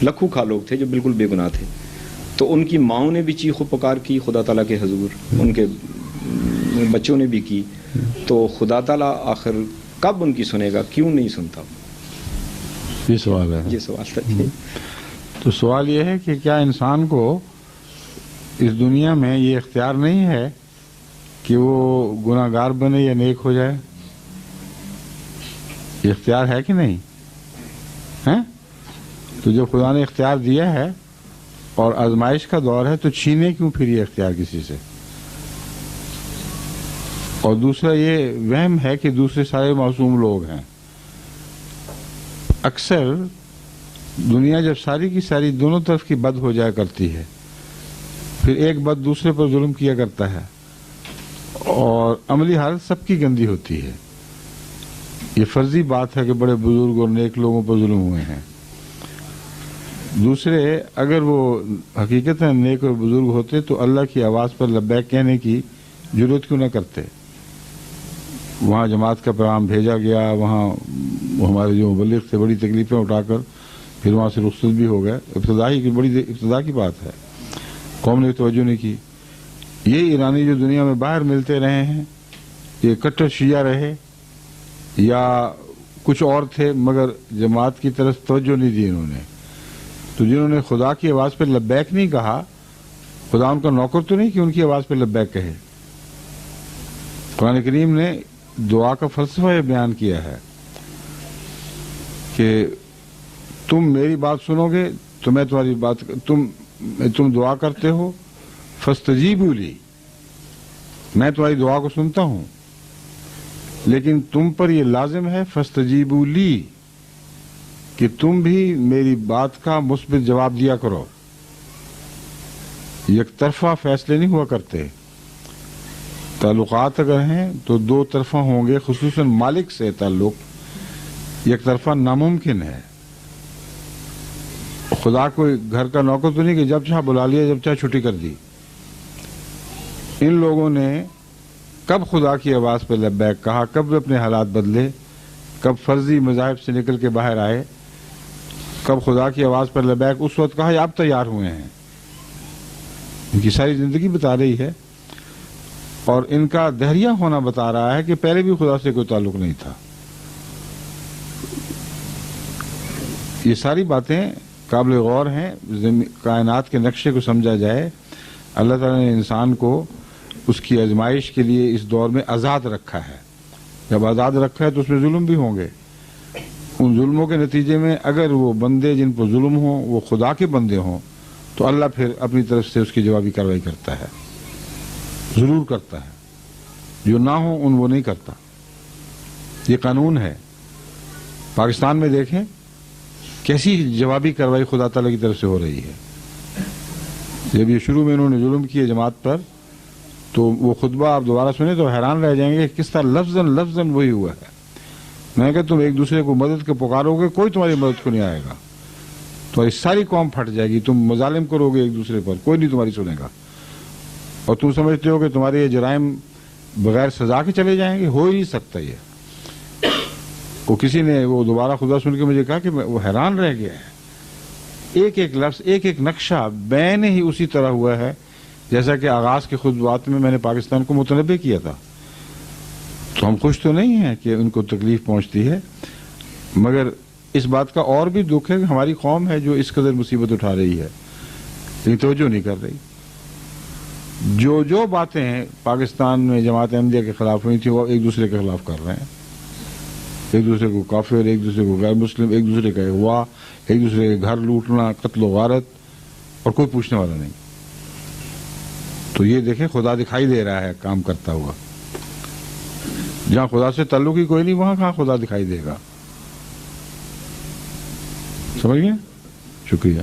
لکھوں کھا لوگ تھے جو بالکل بے گناہ تھے. تو ان کی ماؤں نے بھی چیخ و پکار کی خدا تعالیٰ کے حضور, ان کے بچوں نے بھی کی. تو خدا تعالیٰ آخر کب ان کی سنے گا, کیوں نہیں سنتا؟ یہ سوال ہے. یہ سوال تھا. تو سوال یہ ہے کہ کیا انسان کو اس دنیا میں یہ اختیار نہیں ہے کہ وہ گناہ گار بنے یا نیک ہو جائے؟ یہ اختیار ہے کہ نہیں ہے؟ تو جب خدا نے اختیار دیا ہے اور آزمائش کا دور ہے تو چھینے کیوں پھر یہ اختیار کسی سے؟ اور دوسرا یہ وہم ہے کہ دوسرے سارے معصوم لوگ ہیں. اکثر دنیا جب ساری کی ساری دونوں طرف کی بد ہو جایا کرتی ہے, پھر ایک بد دوسرے پر ظلم کیا کرتا ہے اور عملی حالت سب کی گندی ہوتی ہے. یہ فرضی بات ہے کہ بڑے بزرگ اور نیک لوگوں پر ظلم ہوئے ہیں. دوسرے اگر وہ حقیقت نیک اور بزرگ ہوتے تو اللہ کی آواز پر لبیک کہنے کی ضرورت کیوں نہ کرتے؟ وہاں جماعت کا پیغام بھیجا گیا, وہاں ہمارے جو مبلغ تھے بڑی تکلیفیں اٹھا کر پھر وہاں سے رخصت بھی ہو گئے. بڑی ابتدا کی بات ہے, قوم نے توجہ نہیں کی. یہ ایرانی جو دنیا میں باہر ملتے رہے ہیں, یہ کٹر شیعہ رہے یا کچھ اور تھے, مگر جماعت کی طرف توجہ نہیں دی انہوں نے. تو جنہوں نے خدا کی آواز پہ لبیک نہیں کہا, خدا ان کا نوکر تو نہیں کہ ان کی آواز پہ لبیک کہے. قرآن کریم نے دعا کا فلسفہ یہ بیان کیا ہے کہ تم میری بات سنو گے تو میں تمہاری بات, تم دعا کرتے ہو فاستجیبوا لی, میں تمہاری دعا کو سنتا ہوں, لیکن تم پر یہ لازم ہے فاستجیبوا لی کہ تم بھی میری بات کا مثبت جواب دیا کرو. یک طرفہ فیصلے نہیں ہوا کرتے. تعلقات اگر ہیں تو دو طرفہ ہوں گے, خصوصاً مالک سے تعلق یک طرفہ ناممکن ہے. خدا کوئی گھر کا نوکر تو نہیں کہ جب چاہ بلا لیا جب چاہ چھٹی کر دی. ان لوگوں نے کب خدا کی آواز پہ لبیک کہا, کب اپنے حالات بدلے, کب فرضی مذاہب سے نکل کے باہر آئے, کب خدا کی آواز پر لبیک اس وقت کہا یا اب تیار ہوئے ہیں. ان کی ساری زندگی بتا رہی ہے اور ان کا دہریہ ہونا بتا رہا ہے کہ پہلے بھی خدا سے کوئی تعلق نہیں تھا. یہ ساری باتیں قابل غور ہیں. کائنات کے نقشے کو سمجھا جائے, اللہ تعالیٰ نے انسان کو اس کی آزمائش کے لیے اس دور میں آزاد رکھا ہے. جب آزاد رکھا ہے تو اس میں ظلم بھی ہوں گے. ان ظلموں کے نتیجے میں اگر وہ بندے جن پر ظلم ہوں وہ خدا کے بندے ہوں تو اللہ پھر اپنی طرف سے اس کی جوابی کارروائی کرتا ہے, ضرور کرتا ہے. جو نہ ہوں ان وہ نہیں کرتا. یہ قانون ہے. پاکستان میں دیکھیں کیسی جوابی کارروائی خدا تعالیٰ کی طرف سے ہو رہی ہے. جب یہ شروع میں انہوں نے ظلم کیے جماعت پر تو وہ خطبہ آپ دوبارہ سنیں تو حیران رہ جائیں گے کہ کس طرح لفظاً وہی ہوا ہے. میں نے کہا تم ایک دوسرے کو مدد کے پکارو گے, کوئی تمہاری مدد کو نہیں آئے گا, تمہاری ساری قوم پھٹ جائے گی. تم مظالم کرو گے ایک دوسرے پر, کوئی نہیں تمہاری سنے گا. اور تم سمجھتے ہو کہ تمہارے یہ جرائم بغیر سزا کے چلے جائیں گے, ہو ہی نہیں سکتا. یہ وہ کسی نے وہ دوبارہ خدا سن کے مجھے کہا کہ وہ حیران رہ گیا ہے. ایک ایک لفظ, ایک ایک نقشہ بین ہی اسی طرح ہوا ہے جیسا کہ آغاز کے خطبات میں نے پاکستان کو متنبع کیا تھا. تو ہم خوش تو نہیں ہیں کہ ان کو تکلیف پہنچتی ہے, مگر اس بات کا اور بھی دکھ ہے کہ ہماری قوم ہے جو اس قدر مصیبت اٹھا رہی ہے, لیکن توجہ نہیں کر رہی. جو باتیں پاکستان میں جماعت احمدیہ کے خلاف ہوئی تھی وہ ایک دوسرے کے خلاف کر رہے ہیں. ایک دوسرے کو کافر, ایک دوسرے کو غیر مسلم, ایک دوسرے کا اغوا, ایک دوسرے کے گھر لوٹنا, قتل و غارت, اور کوئی پوچھنے والا نہیں. تو یہ دیکھیں خدا دکھائی دے رہا ہے کام کرتا ہوا. جہاں خدا سے تعلق ہی کوئی نہیں وہاں کہاں خدا دکھائی دے گا. سمجھ گئے؟ شکریہ.